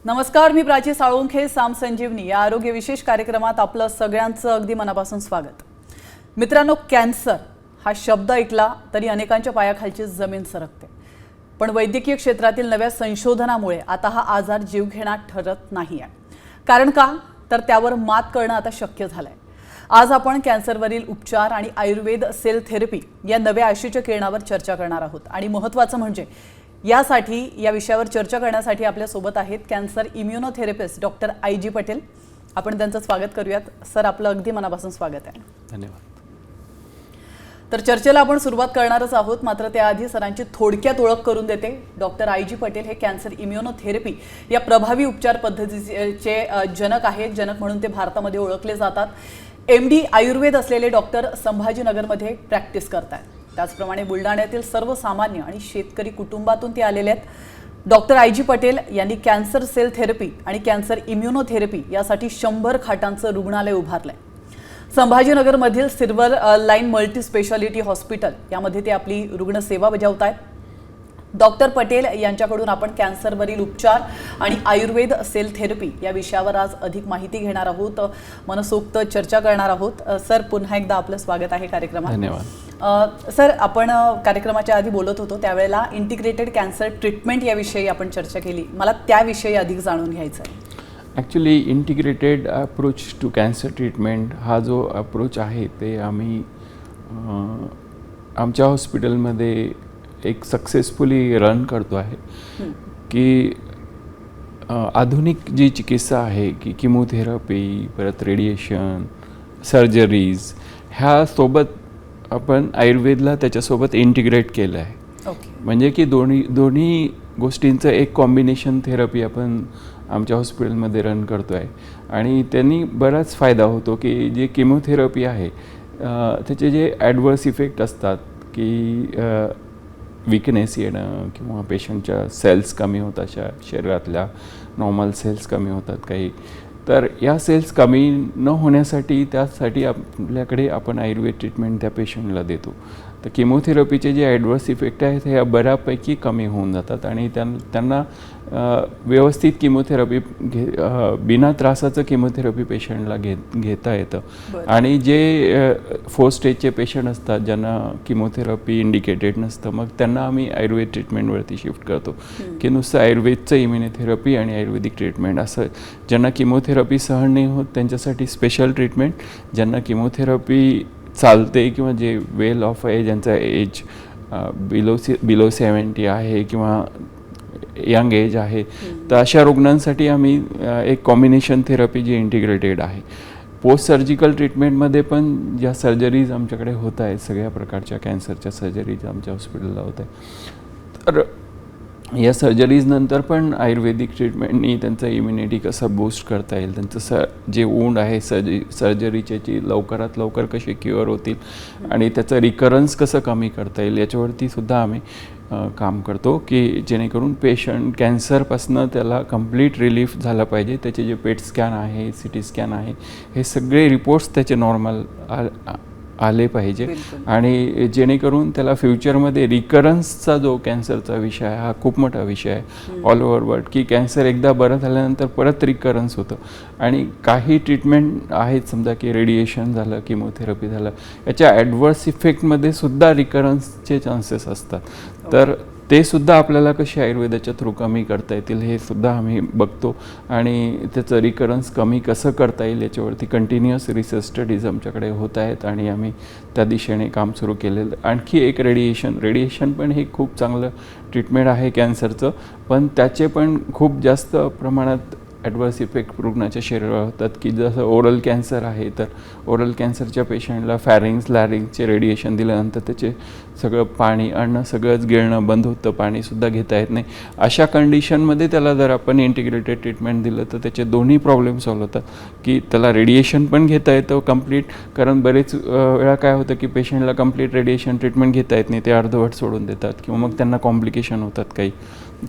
नमस्कार, मी प्राची साळुंखे. साम संजीवनी या आरोग्य विशेष कार्यक्रमात आपलं सगळ्यांचं अगदी मनापासून स्वागत. मित्रांनो, कॅन्सर हा शब्द ऐकला तरी अनेकांच्या पायाखालची जमीन सरकते. पण वैद्यकीय क्षेत्रातील नव्या संशोधनामुळे आता हा आजार जीवघेणा ठरत नाही आहे. कारण का तर त्यावर मात करणं आता शक्य झालंय. आज आपण कॅन्सरवरील उपचार आणि आयुर्वेद सेल थेरपी या नव्या आशेच्या किरणावर चर्चा करणार आहोत. आणि महत्त्वाचं म्हणजे यासाठी या विषयावर चर्चा करण्यासाठी आपल्या सोबत आहेत कॅन्सर इम्युनोथेरपिस्ट डॉक्टर आय.जी. पटेल. आपण त्यांचं स्वागत करूयात. सर, आपलं अगदी मनापासून स्वागत आहे. धन्यवाद. तर चर्चेला आपण सुरुवात करणारच आहोत, मात्र त्याआधी सरांची थोडक्यात ओळख करून देते. Doctor I G. पटेल हे कॅन्सर इम्युनोथेरपी या प्रभावी उपचार पद्धतीचे जनक आहेत. जनक म्हणून ते भारतामध्ये ओळखले जातात. MD आयुर्वेद असलेले डॉक्टर संभाजीनगरमध्ये प्रॅक्टिस करतात. त्याचप्रमाणे बुलढाण्यातील सर्वसामान्य आणि शेतकरी कुटुंबातून ते आलेले आहेत. Doctor I G. पटेल यांनी कॅन्सर सेल थेरपी आणि कॅन्सर इम्युनोथेरपी यासाठी 100 खाटांचं रुग्णालय उभारलंय. संभाजीनगरमधील silver line multi speciality hospital यामध्ये ते आपली रुग्णसेवा बजावत आहेत. डॉक्टर पटेल यांच्याकडून आपण कॅन्सरवरील उपचार आणि आयुर्वेद सेल थेरपी या विषयावर आज अधिक माहिती घेणार आहोत, मनसोक्त चर्चा करणार आहोत. सर, पुन्हा एकदा आपलं स्वागत आहे कार्यक्रमात. धन्यवाद. सर, आपण कार्यक्रमाच्या आधी बोलत होतो त्यावेळेला इंटिग्रेटेड कॅन्सर ट्रीटमेंट याविषयी आपण चर्चा केली. मला त्याविषयी अधिक जाणून घ्यायचं आहे. Actually integrated approach to cancer treatment हा जो अप्रोच आहे ते आम्ही आमच्या हॉस्पिटलमध्ये एक सक्सेसफुली रन करतो आहे. की आधुनिक जी चिकित्सा आहे की किमोथेरपी, परत रेडिएशन, सर्जरीज ह्या सोबत आपण आयुर्वेदला त्याच्यासोबत इंटिग्रेट केलं आहे. म्हणजे की दोन्ही गोष्टींचं एक कॉम्बिनेशन थेरपी आपण आमच्या हॉस्पिटलमध्ये रन करतो आहे. आणि त्यांनी बराच फायदा होतो की जे किमोथेरपी आहे त्याचे जे ॲडवर्स इफेक्ट असतात की विकनेस येणं किंवा पेशंटच्या सेल्स कमी होतात, शरीरातल्या नॉर्मल सेल्स कमी होतात काही, तर या सेल्स कमी न होण्यासाठी त्यासाठी आपल्याकडे आपण आयुर्वेद ट्रीटमेंट त्या पेशंटला देतो. तर किमोथेरपीचे जे ॲडवर्स इफेक्ट आहेत हे बऱ्यापैकी कमी होऊन जातात आणि त्यांना व्यवस्थित किमोथेरपी बिना त्रासाचं किमोथेरपी पेशंटला घेता येतं. आणि जे 4 स्टेजचे पेशंट असतात ज्यांना किमोथेरपी इंडिकेटेड नसतं, मग त्यांना आम्ही आयुर्वेद ट्रीटमेंटवरती शिफ्ट करतो. की नुसतं आयुर्वेदचं इम्युनोथेरपी आणि आयुर्वेदिक ट्रीटमेंट असं. ज्यांना किमोथेरपी सहन नाही होत त्यांच्यासाठी स्पेशल ट्रीटमेंट, ज्यांना किमोथेरपी चालते किंवा जे वेल ऑफ एज, ज्यांचा एज बिलो 70 आहे किंवा यंग एज आहे, तर अशा रुग्णांसाठी आम्ही एक कॉम्बिनेशन थेरपी जी इंटिग्रेटेड आहे. पोस्ट सर्जिकल ट्रीटमेंटमध्ये पण ज्या सर्जरीज आमच्याकडे होत आहेत, सगळ्या प्रकारच्या कॅन्सरच्या सर्जरीज आमच्या हॉस्पिटलला होत आहे. तर या सर्जरीज नंतर पण आयुर्वेदिक ट्रीटमेंटनी त्यांचं इम्युनिटी कसं बूस्ट करता येईल, त्यांचं जे वूंड आहे सर्जरीचे लवकरात लवकर कसे क्युअर होतील आणि त्याचं रिकरन्स कसं कमी करता येईल याच्यावरती सुद्धा आम्ही काम करतो. की जेणेकरून पेशंट कॅन्सरपासनं त्याला कंप्लीट रिलीफ झालं पाहिजे. त्याचे जे पेट स्कॅन आहे, CT स्कॅन आहे, हे सगळे रिपोर्ट्स त्याचे नॉर्मल आले पाहिजे. आणि जेणेकरून त्याला फ्युचरमध्ये रिकरन्सचा जो कॅन्सरचा विषय आहे हा खूप मोठा विषय आहे ऑल ओव्हर वर्ल्ड. की कॅन्सर एकदा बरं झाल्यानंतर परत रिकरन्स होतं. आणि काही ट्रीटमेंट आहेत, समजा की रेडिएशन झालं, किमोथेरपी झालं, याच्या ॲडवर्स इफेक्टमध्ये सुद्धा रिकरन्सचे चान्सेस असतात. तर ते सुद्धा आपल्याला कसे आयुर्वेदाच्या थ्रू कमी करता येतील हे सुद्धा आम्ही बघतो. आणि त्याचं रिकरन्स कमी कसं करता येईल याच्यावरती कंटिन्युअस रिसर्च स्टडीज आमच्याकडे होत आहेत आणि आम्ही त्या दिशेने काम सुरू केलेलं. आणखी एक रेडिएशन पण हे खूप चांगलं ट्रीटमेंट आहे कॅन्सरचं, पण त्याचे पण खूप जास्त प्रमाणात ॲडवर्स इफेक्ट रुग्णाच्या शरीरावर होतात. की जसं ओरल कॅन्सर आहे, तर ओरल कॅन्सरच्या पेशंटला फॅरिंग्स लॅरिंगचे रेडिएशन दिल्यानंतर त्याचे सगळं पाणी, अन्न सगळंच गिळणं बंद होतं, पाणीसुद्धा घेता येत नाही. अशा कंडिशनमध्ये त्याला जर आपण इंटिग्रेटेड ट्रीटमेंट दिलं तर त्याचे दोन्ही प्रॉब्लेम सॉल्व होतात. की त्याला रेडिएशन पण घेता येतं कंप्लीट, कारण बरेच वेळा काय होतं की पेशंटला कंप्लीट रेडिएशन ट्रीटमेंट घेता येत नाही, ते अर्धवट सोडून देतात किंवा मग त्यांना कॉम्प्लिकेशन होतात, काही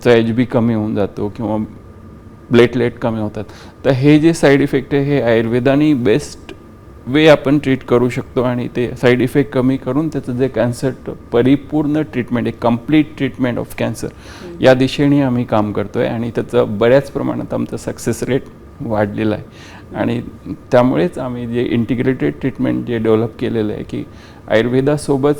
HB कमी होऊन जातो किंवा प्लेटलेट कमी होतात. तर हे जे साईड इफेक्ट आहे हे आयुर्वेदाने बेस्ट वे आपण ट्रीट करू शकतो आणि ते साईड इफेक्ट कमी करून त्याचं जे कॅन्सर परिपूर्ण ट्रीटमेंट, एक कम्प्लीट ट्रीटमेंट ऑफ कॅन्सर या दिशेने आम्ही काम करतो आहे आणि त्याचं बऱ्याच प्रमाणात आमचं सक्सेस रेट वाढलेला आहे. आणि त्यामुळेच आम्ही जे इंटिग्रेटेड ट्रीटमेंट जे डेव्हलप केलेलं आहे की आयुर्वेदासोबत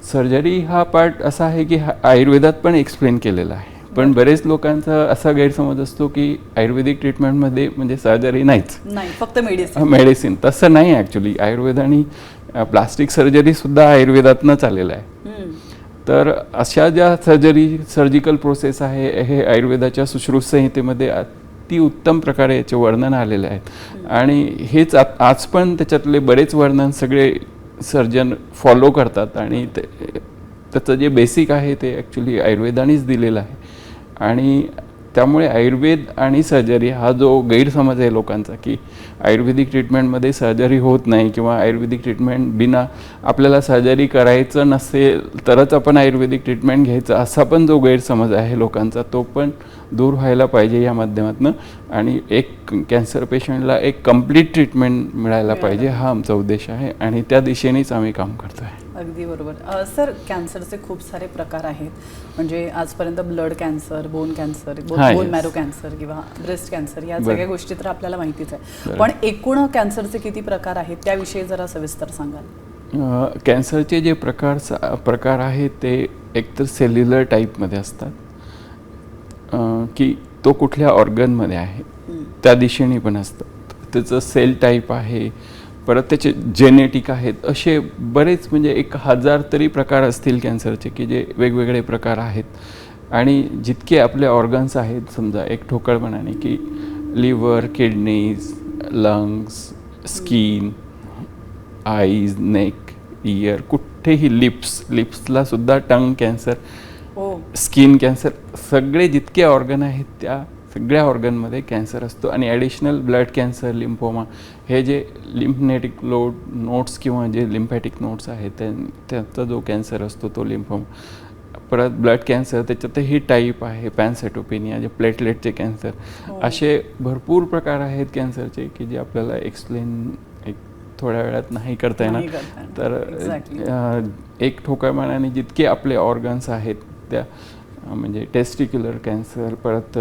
सर्जरी हा पार्ट असा आहे की आयुर्वेदात पण एक्सप्लेन केलेला आहे. पण बरेच लोकांचा असा गैरसमज असतो की आयुर्वेदिक ट्रीटमेंटमध्ये म्हणजे सर्जरी नाहीच, नाही फक्त मेडिसिन. मेडिसिन तसं नाही. ॲक्च्युली आयुर्वेद आणि प्लास्टिक सर्जरीसुद्धा आयुर्वेदातनंच आलेलं आहे. तर अशा ज्या सर्जिकल प्रोसेस आहे हे आयुर्वेदाच्या सुश्रुत संहितेमध्ये अति उत्तम प्रकारे याचे वर्णन आलेले आहेत आणि हेच आज पण त्याच्यातले बरेच वर्णन सगळे सर्जन फॉलो करतात आणि त्याचं जे बेसिक आहे ते ॲक्च्युली आयुर्वेदानेच दिलेलं आहे. आणि त्यामुळे आयुर्वेद आणि सर्जरी हा जो गैरसमज आहे लोकांचा की आयुर्वेदिक ट्रीटमेंटमध्ये सर्जरी होत नाही किंवा आयुर्वेदिक ट्रीटमेंट बिना आपल्याला सर्जरी करायचं नसेल तरच आपण आयुर्वेदिक ट्रीटमेंट घ्यायचं असा पण जो गैरसमज आहे लोकांचा तो पण दूर व्हायला पाहिजे या माध्यमातून. आणि एक कॅन्सर पेशंटला एक कम्प्लीट ट्रीटमेंट मिळायला पाहिजे हा आमचा उद्देश आहे आणि त्या दिशेनेच आम्ही काम करतो आहे. अगदी बरोबर. सर, कॅन्सरचे खूप सारे प्रकार आहेत. म्हणजे आजपर्यंत blood cancer, bone cancer, bone marrow cancer किंवा ब्रेस्ट कॅन्सर या सगळ्या गोष्टी तर आपल्याला माहितीच आहे. पण एकूण कॅन्सरचे किती प्रकार आहेत त्याविषयी जरा सविस्तर सांगाल? कॅन्सरचे जे प्रकार आहेत ते एकतर सेल्युलर टाईपमध्ये असतात की तो कुठल्या ऑर्गनमध्ये आहे त्या दिशेने पण असतं. त्याचं सेल टाईप आहे, परत त्याचे जेनेटिक आहेत. असे बरेच म्हणजे 1000 तरी प्रकार असतील कॅन्सरचे की जे वेगवेगळे प्रकार आहेत. आणि जितके आपले ऑर्गन्स आहेत समजा एक ठोकळपणाने की liver, kidneys, lungs, skin, eyes, neck, ear, कुठेही लिप्सला सुद्धा टंग कॅन्सर, स्किन कॅन्सर, सगळे जितके ऑर्गन आहेत त्या सगळ्या ऑर्गनमध्ये कॅन्सर असतो. आणि ॲडिशनल ब्लड कॅन्सर, लिम्फोमा, हे जे लिम्फनेटिक नोड्स किंवा जे लिम्फॅटिक नोड्स आहेत त्याचा जो कॅन्सर असतो तो लिम्फोमा. परत ब्लड कॅन्सर त्याच्यातही टाईप आहे, पॅनसायटोपेनिया, जे प्लेटलेटचे कॅन्सर. असे भरपूर प्रकार आहेत कॅन्सरचे की जे आपल्याला एक्सप्लेन थोड्या वेळात नाही करता येणार. तर एक ठोकळपणाने जितके आपले ऑर्गन्स आहेत त्या म्हणजे टेस्टिक्युलर कॅन्सर, परत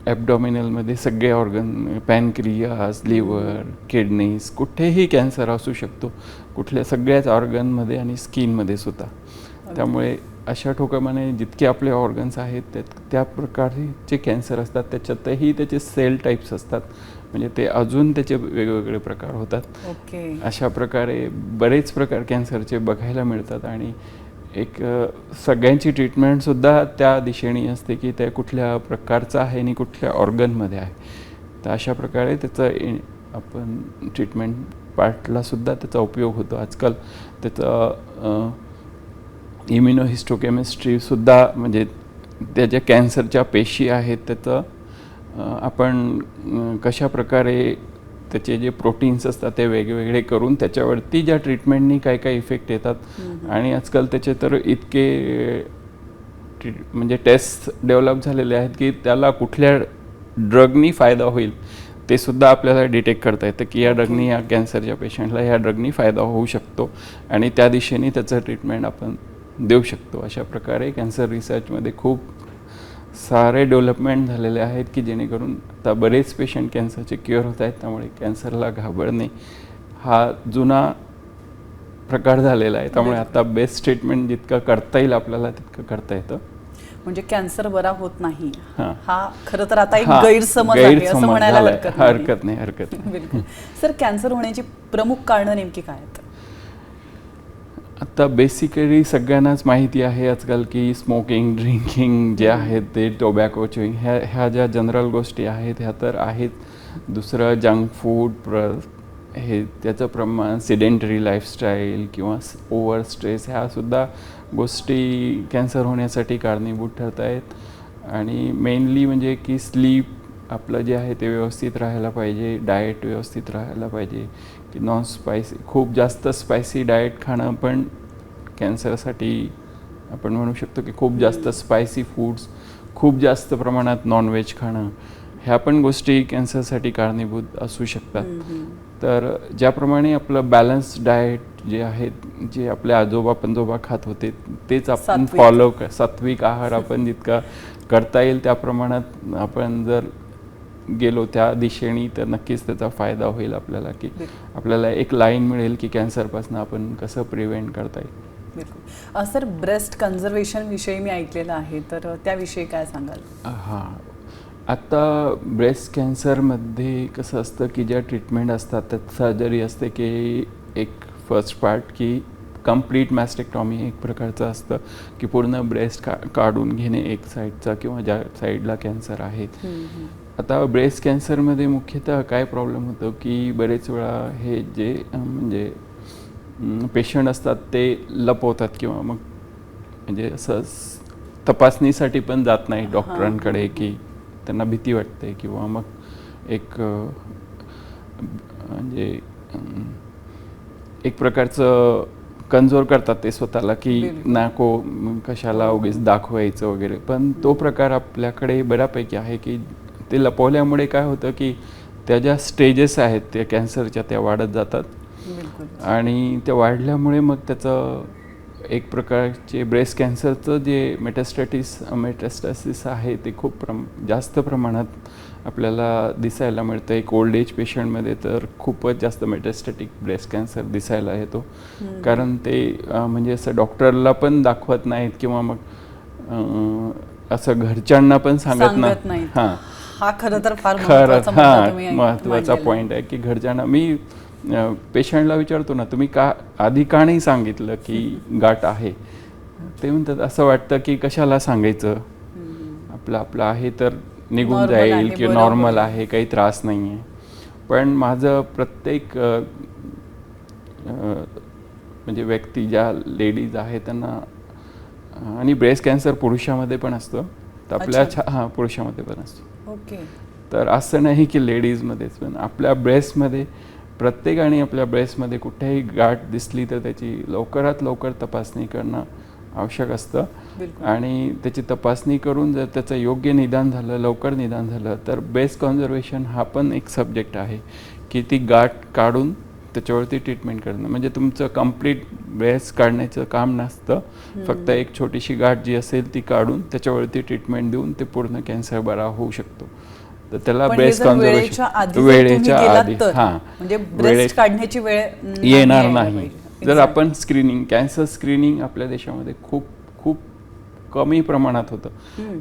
ॲबडॉमिनलमध्ये सगळे ऑर्गन, पॅनक्रियास, लिव्हर, किडनीज, कुठेही कॅन्सर असू शकतो, कुठल्या सगळ्याच ऑर्गनमध्ये आणि स्किनमध्ये सुद्धा. त्यामुळे अशा ठोकळपणाने जितके आपले ऑर्गन्स आहेत त्या प्रकारचे कॅन्सर असतात. त्याच्यातही त्याचे सेल टाईप्स असतात म्हणजे ते अजून त्याचे वेगवेगळे प्रकार होतात. अशा प्रकारे बरेच प्रकार कॅन्सरचे बघायला मिळतात आणि एक सगळ्यांची ट्रीटमेंटसुद्धा त्या दिशेने असते की त्या कुठल्या प्रकारचं आहे आणि कुठल्या ऑर्गनमध्ये आहे. तर अशा प्रकारे त्याचं आपण ट्रीटमेंट पार्टलासुद्धा त्याचा उपयोग होतो. आजकाल त्याचं इम्युनोहिस्टोकेमिस्ट्रीसुद्धा म्हणजे त्या ज्या कॅन्सरच्या पेशी आहेत त्याचं आपण कशा प्रकारे त्याचे जे प्रोटीन्स असतात ते वेगवेगळे करून त्याच्यावरती ज्या ट्रीटमेंटनी काय काय इफेक्ट येतात. आणि आजकाल त्याचे तर इतके म्हणजे टेस्ट डेव्हलप झालेले आहेत की त्याला कुठल्या ड्रगनी फायदा होईल ते सुद्धा आपल्याला डिटेक्ट करता येतं की या ड्रगनी या कॅन्सरच्या पेशंटला ह्या ड्रगनी फायदा होऊ शकतो आणि त्या दिशेने त्याचं ट्रीटमेंट आपण देऊ शकतो. अशा प्रकारे कॅन्सर रिसर्चमध्ये खूप सारे डेव्हलपमेंट झालेले आहेत की जेणेकरून आता बरेच पेशंट कॅन्सरचे क्युअर होत आहेत. त्यामुळे कॅन्सरला घाबरणे हा जुना प्रकार झालेला आहे. त्यामुळे आता बेस्ट ट्रीटमेंट जितकं करता येईल आपल्याला तितकं करता येतं. म्हणजे कॅन्सर बरा होत नाही हा खरं तर आता एक गैरसमज आहे असं म्हणायला हरकत नाही. बिलकुल. सर, कॅन्सर होण्याची प्रमुख कारणं नेमकी काय आहेत? आता बेसिकली सगळ्यांनाच माहिती आहे आजकाल की स्मोकिंग, ड्रिंकिंग जे आहेत ते, टोबॅको च्युइंग, ह्या ज्या जनरल गोष्टी आहेत ह्या तर आहेत. दुसरं जंक फूड, हे त्याचं प्रमाण, सिडेंटरी लाईफस्टाईल किंवा ओव्हर स्ट्रेस, ह्यासुद्धा गोष्टी कॅन्सर होण्यासाठी कारणीभूत ठरत आहेत. आणि मेनली म्हणजे की स्लीप आपलं जे आहे ते व्यवस्थित राहायला पाहिजे, डाएट व्यवस्थित राहायला पाहिजे की नॉन स्पायसी, खूप जास्त स्पायसी डाएट खाणं पण कॅन्सरसाठी आपण म्हणू शकतो की खूप जास्त स्पायसी फूड्स, खूप जास्त प्रमाणात नॉनव्हेज खाणं, ह्या पण गोष्टी कॅन्सरसाठी कारणीभूत असू शकतात. तर ज्याप्रमाणे आपलं बॅलन्स डाएट जे आहे, जे आपले आजोबा पंजोबा खात होते तेच आपण सात्विक. फॉलो सात्विक आहार आपण जितका करता येईल त्या प्रमाणात आपण जर गेलो त्या दिशेने तर नक्कीच त्याचा फायदा होईल आपल्याला, की आपल्याला एक लाईन मिळेल की कॅन्सरपासून आपण कसं प्रिव्हेंट करता येईल. बिलकुल. सर, ब्रेस्ट कन्झर्वेशन विषयी मी ऐकलेलं आहे, तर त्याविषयी काय सांगाल? हां, आता ब्रेस्ट कॅन्सरमध्ये कसं असतं की ज्या ट्रीटमेंट असतात त्यात सर्जरी असते की एक फर्स्ट पार्ट की कंप्लीट मॅस्टेक्टॉमी एक प्रकारचं असतं की पूर्ण ब्रेस्ट काढून घेणे एक साईडचा किंवा ज्या साईडला कॅन्सर आहे. आता ब्रेस्ट कॅन्सरमध्ये मुख्यतः काय प्रॉब्लेम होतो की बरेच वेळा हे जे म्हणजे पेशंट असतात ते लपवतात किंवा मग म्हणजे असं तपासणीसाठी पण जात नाही डॉक्टरांकडे की त्यांना भीती वाटते किंवा मग एक म्हणजे एक प्रकारचं कन्झोर करतात ते स्वतःला की नको कशाला उगीच दाखवायचं वगैरे. पण तो प्रकार आपल्याकडे बऱ्यापैकी आहे की ते लपवल्यामुळे काय होतं की त्या ज्या स्टेजेस आहेत त्या कॅन्सरच्या त्या वाढत जातात आणि त्या वाढल्यामुळे मग त्याचं एक प्रकारचे ब्रेस्ट कॅन्सरचं जे मेटास्टॅसिस आहे ते खूप जास्त प्रमाणात आपल्याला दिसायला मिळतं. एक ओल्ड एज पेशंटमध्ये तर खूपच जास्त मेटास्टॅटिक ब्रेस्ट कॅन्सर दिसायला येतो. कारण ते म्हणजे असं डॉक्टरला पण दाखवत नाहीत किंवा मग असं घरच्यांना पण सांगत नाही. हां, हा खरं तर फार महत्त्वाचा पॉईंट आहे की घरच्यांना मी पेशंटला विचारतो ना, तुम्ही आधी का नाही सांगितलं की गाठ आहे? ते म्हणतात असं वाटतं की कशाला सांगायचं, आपलं आहे तर निघून जाईल की नॉर्मल आहे, काही त्रास नाही आहे. पण माझं प्रत्येक म्हणजे व्यक्ती ज्या लेडीज आहेत त्यांना, आणि ब्रेस्ट कॅन्सर पुरुषामध्ये पण असतं तर आपल्या पुरुषामध्ये पण असतो. ओके. तर असं नाही की लेडीजमध्येच, पण आपल्या ब्रेस्टमध्ये प्रत्येकाने आपल्या ब्रेस्टमध्ये कुठेही गाठ दिसली तर त्याची लवकरात लवकर तपासणी करणं आवश्यक असतं. आणि त्याची तपासणी करून जर त्याचं योग्य निदान झालं, लवकर निदान झालं तर ब्रेस्ट कन्झर्वेशन हा पण एक सब्जेक्ट आहे की ती गाठ काढून त्याच्यावरती ट्रीटमेंट करणं. म्हणजे तुमचं कंप्लीट ब्रेस्ट काढण्याचं काम नसतं, फक्त एक छोटीशी गाठ जी असेल ती काढून त्याच्यावरती ट्रीटमेंट देऊन ते पूर्ण कॅन्सर बरा होऊ शकतो. तर त्याला ब्रेस्ट कन्झर्वेशन वेळेच्या आधी म्हणजे ब्रेस्ट काढण्याची वेळ येणार नाही. जर आपण कॅन्सर स्क्रीनिंग आपल्या देशामध्ये खूप खूप कमी प्रमाणात होतं.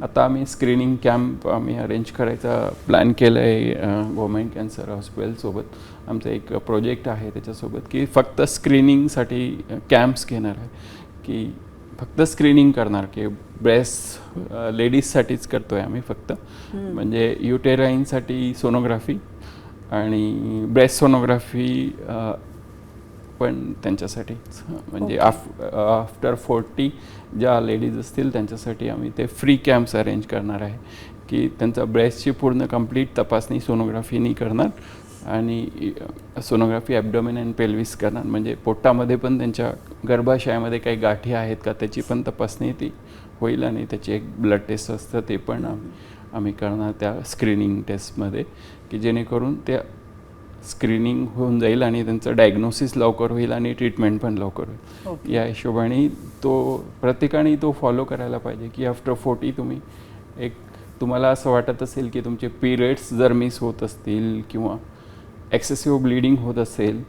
आता आम्ही स्क्रीनिंग कॅम्प आम्ही अरेंज करायचा प्लॅन केलं आहे गव्हर्मेंट कॅन्सर हॉस्पिटलसोबत. आमचा एक प्रोजेक्ट आहे त्याच्यासोबत की फक्त स्क्रीनिंगसाठी कॅम्प्स घेणार आहे, की फक्त स्क्रीनिंग करणार की ब्रेस्ट लेडीजसाठीच करतो आहे आम्ही फक्त. म्हणजे युटेराईनसाठी सोनोग्राफी आणि ब्रेस्ट सोनोग्राफी पण त्यांच्यासाठीच. म्हणजे आफ्टर 40 ज्या लेडीज असतील त्यांच्यासाठी आम्ही ते फ्री कॅम्प्स अरेंज करणार आहे की त्यांचा ब्रेस्टची पूर्ण कंप्लीट तपासणी सोनोग्राफीनी करणार आणि सोनोग्राफी ॲब्डोमेन अँड पेल्विस करणार. म्हणजे पोटामध्ये पण त्यांच्या गर्भाशयामध्ये काही गाठी आहेत का त्याची पण तपासणी ती होईल आणि त्याची एक ब्लड टेस्ट असतं ते पण आम्ही करणार त्या स्क्रीनिंग टेस्टमध्ये, की जेणेकरून त्या स्क्रीनिंग होऊन जाईल आणि त्यांचं डायग्नोसिस लवकर होईल आणि ट्रीटमेंट पण लवकर होईल. या हिशोबाने प्रत्येकाने तो फॉलो करायला पाहिजे की आफ्टर 40 तुम्हाला असं वाटत असेल की तुमचे पिरियड्स जर मिस होत असतील किंवा एक्सेसिव्ह ब्लिडिंग होत असेल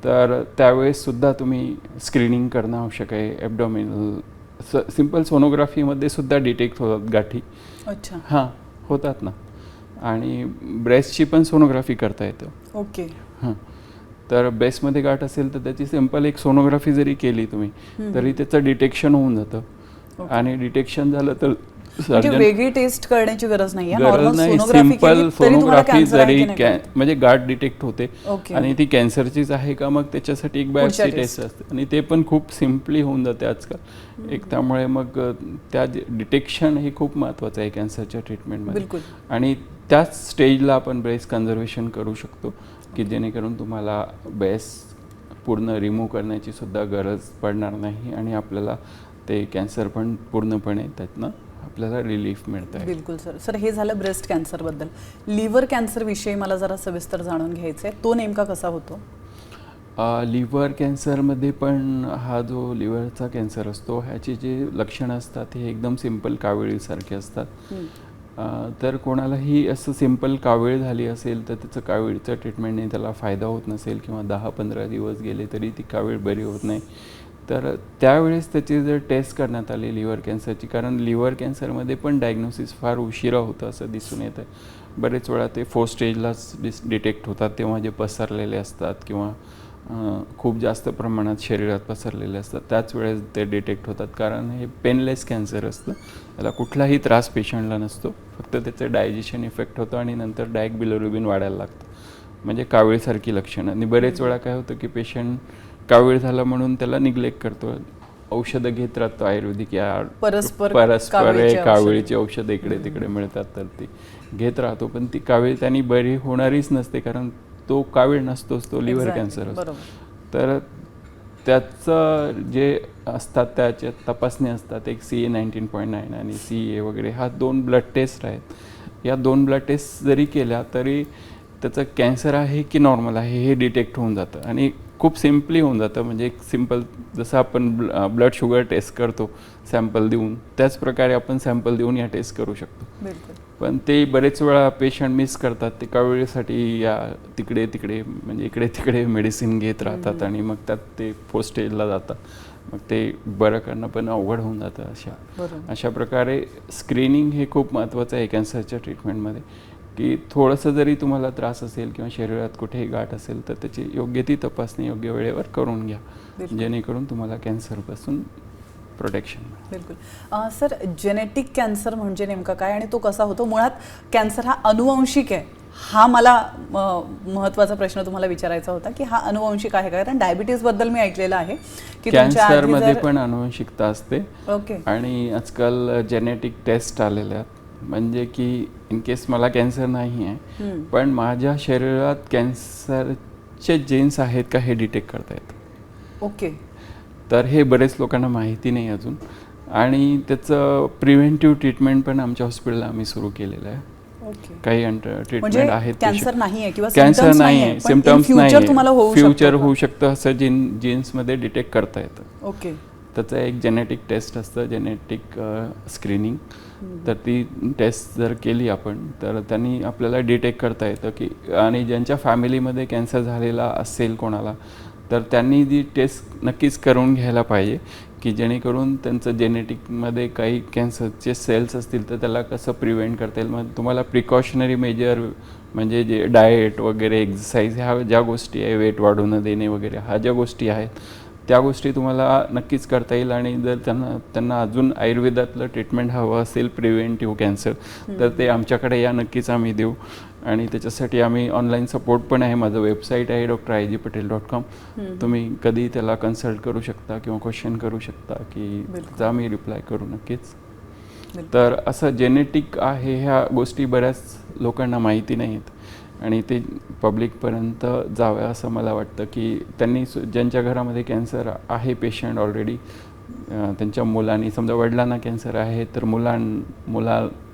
तर त्यावेळेससुद्धा तुम्ही स्क्रीनिंग करणं आवश्यक आहे. ॲब्डोमिनल सिम्पल सोनोग्राफीमध्ये सुद्धा डिटेक्ट होतात गाठी. हां, होतात ना. आणि ब्रेस्टची पण सोनोग्राफी करता येतं. ओके. हां, तर ब्रेस्टमध्ये गाठ असेल तर त्याची सिम्पल एक सोनोग्राफी जरी केली तुम्ही तरी त्याचं डिटेक्शन होऊन जातं. आणि डिटेक्शन झालं तर वेगळी टेस्ट करण्याची गरज नाही. सिम्पल सोनोग्राफी जरी म्हणजे गाठ डिटेक्ट होते आणि ती कॅन्सरचीच आहे का मग त्याच्यासाठी एक बायोप्सी टेस्ट असते आणि ते पण खूप सिम्पली होऊन जाते आजकाल एक. त्यामुळे मग त्या डिटेक्शन हे खूप महत्त्वाचं आहे कॅन्सरच्या ट्रीटमेंटमध्ये. आणि त्याच स्टेजला आपण ब्रेस्ट कन्झर्वेशन करू शकतो की जेणेकरून तुम्हाला ब्रेस्ट पूर्ण रिमूव्ह करण्याची सुद्धा गरज पडणार नाही आणि आपल्याला ते कॅन्सर पण पूर्णपणे त्यातनं आपल्याला रिलीफ मिळत आहे. बिलकुल सर. सर हे झालं ब्रेस्ट कॅन्सरबद्दल. लिव्हर कॅन्सरविषयी मला जरा सविस्तर जाणून घ्यायचं आहे. तो नेमका कसा होतो? लिव्हर कॅन्सरमध्ये पण हा जो लिव्हरचा कॅन्सर असतो ह्याची जे लक्षणं असतात हे एकदम सिंपल काविळीसारखे असतात. तर कोणालाही असं सिंपल कावीळ झाली असेल तर त्याचं कावीळचं ट्रीटमेंटने त्याला फायदा होत नसेल किंवा 10-15 दिवस गेले तरी ती कावीळ बरी होत नाही, तर त्यावेळेस त्याची जर टेस्ट करण्यात आली लिव्हर कॅन्सरची, कारण लिव्हर कॅन्सरमध्ये पण डायग्नोसिस फार उशिरा होतं असं दिसून येतं. बरेच वेळा ते 4 स्टेजलाच डिटेक्ट होतात, तेव्हा जे पसरलेले असतात किंवा खूप जास्त प्रमाणात शरीरात पसरलेले असतात त्याच वेळेस ते डिटेक्ट होतात, कारण हे पेनलेस कॅन्सर असतं. त्याला कुठलाही त्रास पेशंटला नसतो, फक्त त्याचं डायजेशन इफेक्ट होतं आणि नंतर डायरेक्ट बिलिरुबिन वाढायला लागतं, म्हणजे कावीळसारखी लक्षणं. आणि बरेच वेळा काय होतं की पेशंट कावीळ झाला म्हणून त्याला निग्लेक्ट करतो, औषधं घेत राहतो आयुर्वेदिक या परस्पर कावीळीची औषधं इकडे तिकडे मिळतात तर ती घेत राहतो, पण ती कावीळ त्यांनी बरी होणारीच नसते, कारण तो कावीळ नसतोच, तो लिव्हर कॅन्सर असतो. तर त्याचं जे असतात त्याच्या तपासणी असतात, एक CA 19.9 आणि CA वगैरे, हा 2 ब्लड टेस्ट आहेत. या 2 ब्लड टेस्ट जरी केल्या तरी त्याचं कॅन्सर आहे की नॉर्मल आहे हे डिटेक्ट होऊन जातं आणि खूप सिम्पली होऊन जातं. म्हणजे एक सिम्पल जसं आपण ब्लड शुगर टेस्ट करतो सॅम्पल देऊन, त्याच प्रकारे आपण सॅम्पल देऊन या टेस्ट करू शकतो. पण ते बरेच वेळा पेशंट मिस करतात, ते कावीळीसाठी या तिकडे म्हणजे इकडे तिकडे मेडिसिन घेत राहतात आणि मग त्यात ते 4 स्टेजला जातात, मग ते बरं करणं पण अवघड होऊन जातं. अशा प्रकारे स्क्रीनिंग हे खूप महत्त्वाचं आहे कॅन्सरच्या ट्रीटमेंटमध्ये, की थोडंसं जरी तुम्हाला त्रास असेल किंवा शरीरात कुठेही गाठ असेल तर त्याची योग्य ती तपासणी योग्य वेळेवर करून घ्या, जेणेकरून तुम्हाला कॅन्सरपासून प्रोटेक्शन. बिलकुल. सर जेनेटिक कॅन्सर म्हणजे नेमका काय आणि तो कसा होतो? मुळात कॅन्सर हा अनुवंशिक आहे, हा मला महत्त्वाचा प्रश्न तुम्हाला विचारायचा होता की हा अनुवंशिक आहे का? कारण डायबिटीजबद्दल मी ऐकलेलं आहे की कॅन्सरमध्ये पण अनुवंशिकता असते. ओके. आणि आजकाल जेनेटिक टेस्ट आलेल्या आहेत, म्हणजे की इन केस मला कॅन्सर नाही आहे पण माझ्या शरीरात कॅन्सरचे जीन्स आहेत का हे डिटेक्ट करता येतं. ओके. तर हे बरेच लोकांना माहिती नाही अजून, आणि त्याचं प्रिव्हेंटिव्ह ट्रीटमेंट पण आमच्या हॉस्पिटलला आम्ही सुरू केलेलं आहे. काही ट्रीटमेंट आहेत. कॅन्सर नाही आहे किंवा कॅन्सर नाही आहे, सिम्पटम्स नाही, फ्युचर होऊ होऊ शकतं असं जीन्समध्ये डिटेक्ट करता येतं. ओके. त्याचं एक जेनेटिक टेस्ट असतं, जेनेटिक स्क्रीनिंग. तर ती टेस्ट जर केली आपण तर त्यांनी आपल्याला डिटेक्ट करता येतं की, आणि ज्यांच्या फॅमिलीमध्ये कॅन्सर झालेला असेल कोणाला तर त्यांनी ती टेस्ट नक्कीच करून घ्यायला पाहिजे, की जेणेकरून त्यांचं जेनेटिकमध्ये काही कॅन्सरचे सेल्स असतील तर त्याला कसं प्रिव्हेंट करता येईल. मग तुम्हाला प्रिकॉशनरी मेजर म्हणजे जे डाएट वगैरे, एक्सरसाइज, ह्या ज्या गोष्टी आहे, वेट वाढू न देणे वगैरे, ह्या ज्या गोष्टी आहेत त्या गोष्टी तुम्हाला नक्कीच करता येईल. आणि जर त्यांना अजून आयुर्वेदातलं ट्रीटमेंट हवं असेल प्रिव्हेंटिव्ह कॅन्सर तर ते आमच्याकडे या, नक्कीच आम्ही देऊ. आणि त्याच्यासाठी आम्ही ऑनलाईन सपोर्ट पण आहे, माझं वेबसाईट आहे drIGpatel.com. तुम्ही कधी त्याला कन्सल्ट करू शकता किंवा क्वेश्चन करू शकता की त्याचा आम्ही रिप्लाय करू नक्कीच. तर असं जेनेटिक आहे, ह्या गोष्टी बऱ्याच लोकांना माहिती नाहीत आणि ते पब्लिकपर्यंत जावं असं मला वाटतं, की त्यांनी ज्यांच्या घरामध्ये कॅन्सर आहे पेशंट ऑलरेडी, त्यांच्या मुलांनी, समजा वडिलांना कॅन्सर आहे तर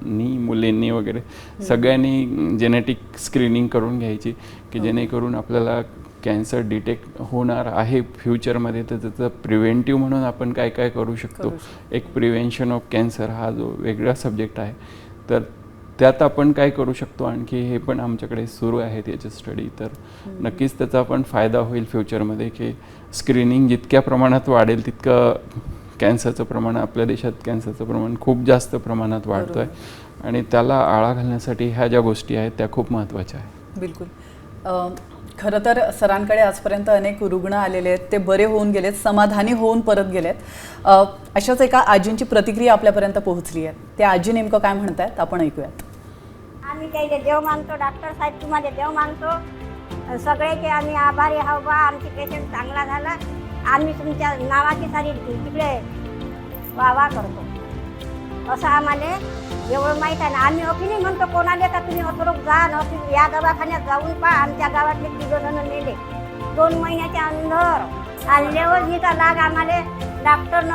मुलींनी वगैरे सगळ्यांनी जेनेटिक स्क्रीनिंग करून घ्यायची, की जेणेकरून आपल्याला कॅन्सर डिटेक्ट होणार आहे फ्युचरमध्ये तर त्याचं प्रिव्हेंटिव्ह म्हणून आपण काय काय करू शकतो. एक प्रिव्हेन्शन ऑफ कॅन्सर हा जो वेगळा सब्जेक्ट आहे, तर त्यात आपण काय करू शकतो आणखी हे पण आमच्याकडे सुरू आहेत याचे स्टडी. तर नक्कीच त्याचा पण फायदा होईल फ्युचरमध्ये, की स्क्रीनिंग जितक्या प्रमाणात वाढेल तितकं कॅन्सरचं प्रमाण, आपल्या देशात कॅन्सरचं प्रमाण खूप जास्त प्रमाणात वाढतं आहे आणि त्याला आळा घालण्यासाठी ह्या ज्या गोष्टी आहेत त्या खूप महत्त्वाच्या आहेत. बिलकुल. खरं तर सरांकडे आजपर्यंत अनेक रुग्ण आलेले आहेत, ते बरे होऊन गेलेत, समाधानी होऊन परत गेलेत. अशाच एका आजींची प्रतिक्रिया आपल्यापर्यंत पोहोचली आहे. त्या आजी नेमकं काय म्हणतायत आपण ऐकूयात. आम्ही त्याचे देव मानतो, डॉक्टर साहेब तुम्हाला देव मानतो, सगळ्याचे आम्ही आभारी आहोत बा. आमची पेशंट चांगला झाला, आम्ही तुमच्या नावाची सारी तिकडे वाह करतो असं आम्हाला एवढं माहीत आहे ना. आम्ही अखिली म्हणतो कोणाला का तुम्ही अथरोग जा न या दवाखान्यात जाऊन पहा. आमच्या गावातले 3 जण नेले 2 महिन्याच्या अंदर आणल्यावर हिचा लाग आम्हाला डॉक्टर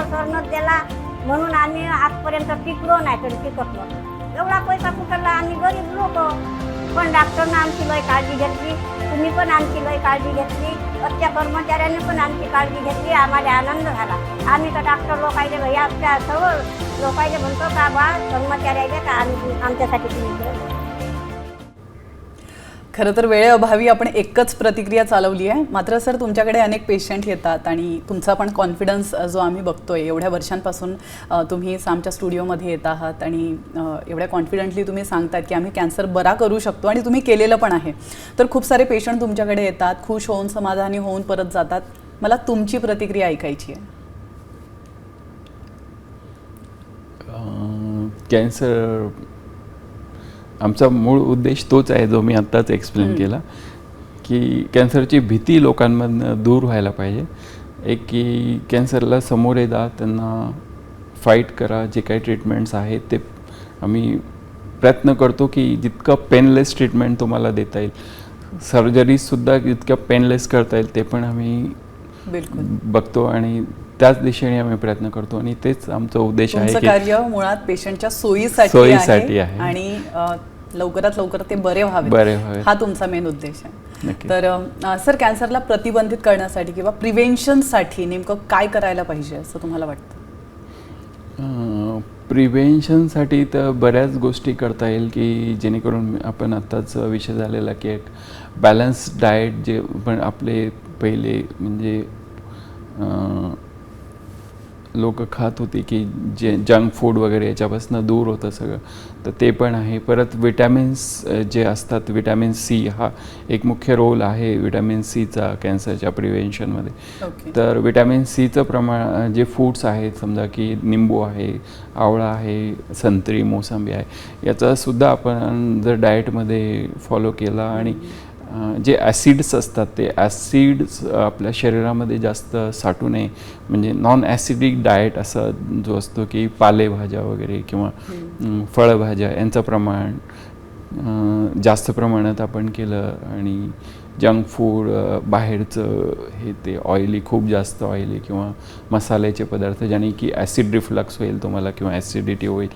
सरनं दिला. म्हणून आम्ही आजपर्यंत टिकलो नाही तर टिकतो. एवढा पैसा कुठला, आम्ही गरीब लोक. पण डॉक्टरनं आमची लय काळजी घेतली, तुम्ही पण आमची लय काळजी घेतली, वरच्या कर्मचाऱ्यांनी पण आमची काळजी घेतली. आम्हाला आनंद झाला. आम्ही तर डॉक्टर लोकांचे भैया आपल्या सर्व लोकांचे म्हणतो का बा कर्मचाऱ्याचे का आमच्यासाठी तुम्ही केलं. खरं तर वेळेअभावी आपण एकच प्रतिक्रिया चालवली आहे. मात्र सर, तुमच्याकडे अनेक पेशंट येतात आणि तुमचा पण कॉन्फिडन्स जो आम्ही बघतोय, एवढ्या वर्षांपासून तुम्ही आमच्या स्टुडिओमध्ये येत आहात आणि एवढ्या कॉन्फिडंटली तुम्ही सांगतात की आम्ही कॅन्सर बरा करू शकतो आणि तुम्ही केलेलं पण आहे. तर खूप सारे पेशंट तुमच्याकडे येतात, खुश होऊन समाधानी होऊन परत जातात. मला तुमची प्रतिक्रिया ऐकायची आहे. कॅन्सर आमचा मूळ उद्देश तोच आहे जो मी आत्ताच एक्सप्लेन केला, की कॅन्सरची भीती लोकांमधनं दूर व्हायला पाहिजे. एक की कॅन्सरला समोर जा, त्यांना फाईट करा. जे काही ट्रीटमेंट्स आहेत ते आम्ही प्रयत्न करतो की जितकं पेनलेस ट्रीटमेंट तुम्हाला देता येईल, सर्जरीसुद्धा जितक्या पेनलेस करता येईल ते पण आम्ही बिलकुल बघतो आणि त्याच दिशेने आम्ही प्रयत्न करतो आणि तेच आमचा उद्देश आहे. तुमचं कार्य मुळात पेशंटच्या सोयीसाठी आहे आणि लवकरात लवकर ते बरे व्हावे, हा तुमचा मेन उद्देश आहे. तर सर, कॅन्सरला प्रतिबंधित करण्यासाठी किंवा प्रिव्हेन्शनसाठी नेमकं काय करायला पाहिजे असं तुम्हाला वाटतं? प्रिव्हेन्शनसाठी तर बऱ्याच गोष्टी करता येईल की जेणेकरून आपण आत्ताच विषय झालेला की एक बॅलन्स डाएट जे पण आपले पहिले म्हणजे लोक खात होती की जे जंक फूड वगैरे याच्यापासून दूर होतं सगळं, तर ते पण आहे. परत विटॅमिन्स जे असतात, विटॅमिन सी हा एक मुख्य रोल आहे विटॅमिन सीचा कॅन्सरच्या प्रिव्हेन्शनमध्ये. तर विटॅमिन सीचं प्रमाण जे फूड्स आहेत, समजा की निंबू आहे, आवळा आहे, संत्री, मोसंबी आहे, याचासुद्धा आपण जर डाएटमध्ये फॉलो केला आणि जे ॲसिड्स असतात ते ॲसिड्स आपल्या शरीरामध्ये जास्त साठू नये, म्हणजे नॉन ॲसिडिक डाएट असा जो असतो की पालेभाज्या वगैरे किंवा फळभाज्या यांचं प्रमाण जास्त प्रमाणात आपण केलं आणि जंक फूड बाहेरचं हे ते ऑइली, खूप जास्त ऑइली किंवा मसाल्याचे पदार्थ ज्याने की ॲसिड रिफ्लक्स होईल तुम्हाला किंवा ॲसिडिटी होईल,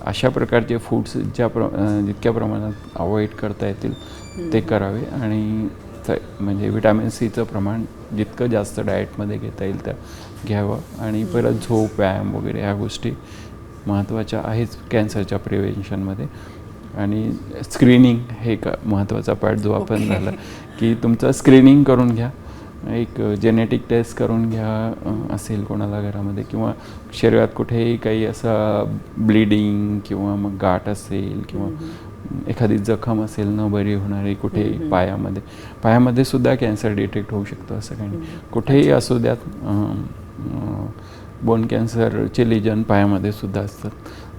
अशा प्रकारचे फूड्स जितक्या प्रमाणात अवॉइड करता येतील ते करावे. आणि म्हणजे विटॅमिन सीचं प्रमाण जितकं जास्त डाएटमध्ये घेता येईल त्या घ्यावं. आणि परत झोप, व्यायाम वगैरे ह्या गोष्टी महत्त्वाच्या आहेच कॅन्सरच्या प्रिव्हेन्शनमध्ये. आणि स्क्रीनिंग हे महत्त्वाचा पार्ट जो आपण झाला की तुमचं स्क्रीनिंग करून घ्या. एक जेनेटिक टेस्ट करून घ्या असेल कोणाला घरामध्ये, किंवा शरीरात कुठेही काही असा ब्लिडिंग किंवा मग गाठ असेल किंवा एखादी जखम असेल न बरी होणारी कुठेही पायामध्ये सुद्धा कॅन्सर डिटेक्ट होऊ शकतो. असं काही कुठेही असू द्यात, बोन कॅन्सरचे लिजन पायामध्ये सुद्धा असतात.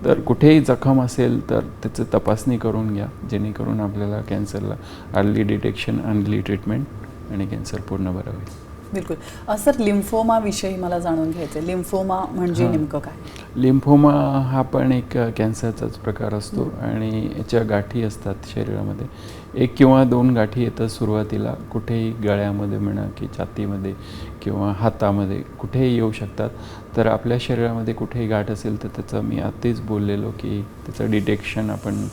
तर कुठेही जखम असेल तर त्याचं तपासणी करून घ्या, जेणेकरून आपल्याला कॅन्सरला अर्ली डिटेक्शन, अर्ली ट्रीटमेंट आणि कॅन्सर पूर्ण बरं होईल. बिलकुल. सर, लिम्फोमा विषयी मला जाणून घ्यायचं आहे. लिम्फोमा म्हणजे नेमकं काय? लिम्फोमा हा पण एक कॅन्सरचाच प्रकार असतो आणि याच्या गाठी असतात शरीरामध्ये. 1 किंवा 2 गाठी येतात सुरुवातीला, कुठेही गळ्यामध्ये म्हणा की छातीमध्ये किंवा हातामध्ये कुठेही येऊ शकतात. तर आपल्या शरीरामध्ये कुठेही गाठ असेल तर त्याचं मी आत्ताच बोललेलो की त्याचं डिटेक्शन आपण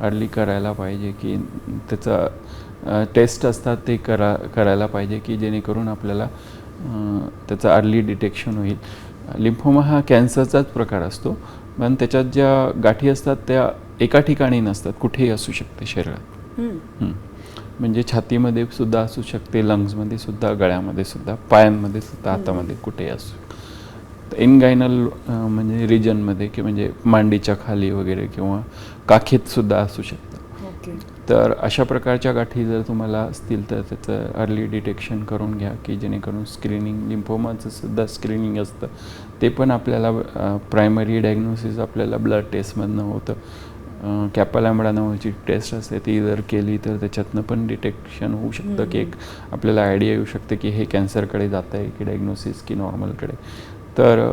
अर्ली करायला पाहिजे, की त्याचं टेस्ट असतात ते करायला पाहिजे की जेणेकरून आपल्याला त्याचं अर्ली डिटेक्शन होईल. लिम्फोमा हा कॅन्सरचाच प्रकार असतो, पण त्याच्यात ज्या गाठी असतात त्या एका ठिकाणी नसतात, कुठेही असू शकते शरीरात. म्हणजे छातीमध्ये सुद्धा असू शकते, लंग्समध्ये सुद्धा, गळ्यामध्ये सुद्धा, पायांमध्ये सुद्धा, हातामध्ये, कुठेही असू. इनगायनल म्हणजे रिजनमध्ये की म्हणजे मांडीच्या खाली वगैरे किंवा काखेत सुद्धा असू शकतं. तर अशा प्रकारच्या गाठी जर तुम्हाला असतील तर त्याचं अर्ली डिटेक्शन करून घ्या की जेणेकरून स्क्रीनिंग, लिम्फोमाचं सुद्धा स्क्रीनिंग असतं, ते पण आपल्याला प्रायमरी डायग्नोसिस आपल्याला ब्लड टेस्टमधनं होतं. कॅपालॅम्बडा नावाची टेस्ट असते, ती जर केली तर त्याच्यातनं पण डिटेक्शन होऊ शकतं की एक आपल्याला आयडिया येऊ शकते की हे कॅन्सरकडे जात आहे की डायग्नोसिस की नॉर्मलकडे. तर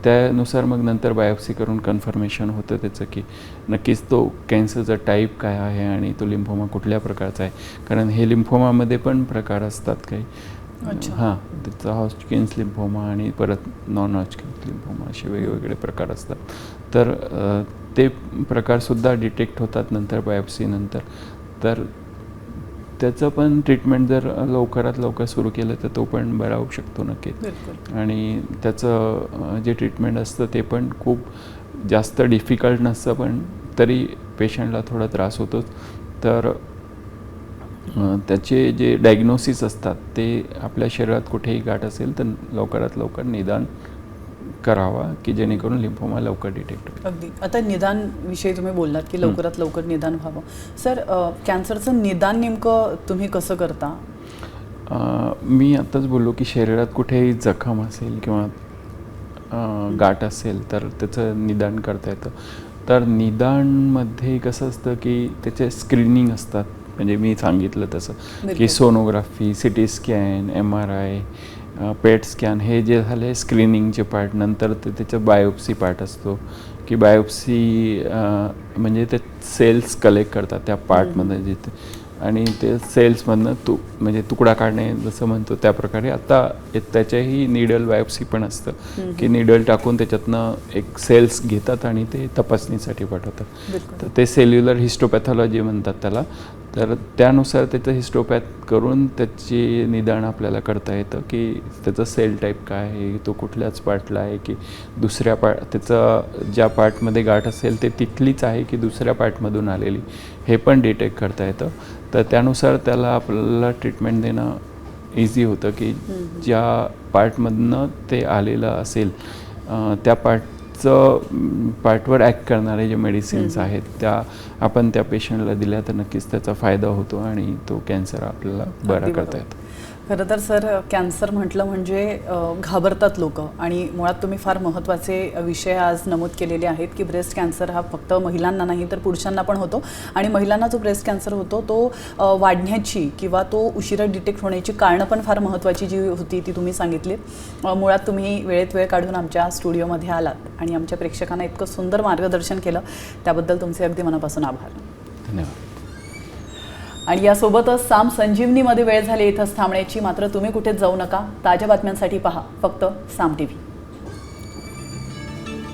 त्यानुसार मग नंतर बायोप्सी करून कन्फर्मेशन होतं त्याचं की नक्कीच तो कॅन्सरचा टाईप काय आहे आणि तो लिम्फोमा कुठल्या प्रकारचा आहे. कारण हे लिम्फोमामध्ये पण प्रकार असतात काही, अच्छा. हां, त्याचा हॉजकिन्स लिम्फोमा आणि परत नॉन हॉजकिन्स लिम्फोमा असे वेगवेगळे प्रकार असतात. तर ते प्रकारसुद्धा डिटेक्ट होतात नंतर बायोप्सीनंतर. तर त्याचं पण ट्रीटमेंट जर लवकरात लवकर सुरू केलं तर तो पण बरा होऊ शकतो नक्कीच. बिलकुल. आणि त्याचं जे ट्रीटमेंट असतं ते पण खूप जास्त डिफिकल्ट नसतं, पण तरी पेशंटला थोडा त्रास होतोच. तर त्याचे जे डायग्नोसिस असतात ते आपल्या शरीरात कुठेही गाठ असेल तर लवकरात लवकर निदान करावा, की जेणेकरून लिम्फोमा लवकर डिटेक्ट होईल. अगदी. आता निदान विषयी तुम्ही बोललात की लवकरात लवकर निदान व्हावं. सर, कॅन्सरचं निदान नेमकं तुम्ही कसं करता? मी आत्ताच बोललो की शरीरात कुठेही जखम असेल किंवा गाठ असेल तर त्याचं निदान करता येतं. तर निदानमध्ये कसं असतं की त्याचे स्क्रीनिंग असतात. म्हणजे मी सांगितलं तसं बिलकुल. की सोनोग्राफी, CT स्कॅन, MRI, पेट स्कॅन हे जे झाले स्क्रीनिंगचे पार्ट. नंतर ते त्याचं बायोप्सी पार्ट असतो की बायोप्सी म्हणजे ते सेल्स कलेक्ट करतात त्या पार्टमध्ये जिथे, आणि ते सेल्समधनं म्हणजे तुकडा काढणे जसं म्हणतो त्या प्रकारे. आता त्याच्याही निडल बायोप्सी पण असतं की निडल टाकून त्याच्यातनं एक सेल्स घेतात आणि ते तपासणीसाठी पाठवतात. बिलकुल. तर ते सेल्युलर हिस्टोपॅथॉलॉजी म्हणतात त्याला. तर त्यानुसार त्याचं हिस्टोपॅथ करून त्याची निदान आपल्याला करता येतं की त्याचं सेल टाईप काय आहे, तो कुठल्याच पार्टला आहे की दुसऱ्या त्याचं ज्या पार्टमध्ये गाठ असेल ते तिथलीच आहे की दुसऱ्या पार्टमधून आलेली, हे पण डिटेक्ट करता येतं. तर त्यानुसार त्याला आपल्याला ट्रीटमेंट देणं इझी होतं की ज्या पार्टमधनं ते आलेलं असेल त्या पार्टवर ॲक्ट करणारे जे मेडिसिन्स आहेत त्या आपण त्या पेशंटला दिल्या तर नक्कीच त्याचा फायदा होतो आणि तो कॅन्सर आपल्याला बरा करता येतो. खरं तर सर, कॅन्सर म्हटलं म्हणजे घाबरतात लोक, आणि मुळात तुम्ही फार महत्त्वाचे विषय आज नमूद केलेले आहेत की ब्रेस्ट कॅन्सर हा फक्त महिलांना नाही तर पुरुषांना पण होतो. आणि महिलांना जो ब्रेस्ट कॅन्सर होतो तो वाढण्याची किंवा तो उशिरा डिटेक्ट होण्याची कारणं पण फार महत्त्वाची जी होती ती तुम्ही सांगितली. मुळात तुम्ही वेळेत वेळ काढून आमच्या स्टुडिओमध्ये आलात आणि आमच्या प्रेक्षकांना इतकं सुंदर मार्गदर्शन केलं, त्याबद्दल तुमचे अगदी मनापासून आभार. धन्यवाद. आणि यासोबतच साम संजीवनीमध्ये वेळ झाली इथंच थांबण्याची. मात्र तुम्ही कुठेच जाऊ नका. ताज्या बातम्यांसाठी पहा फक्त साम TV.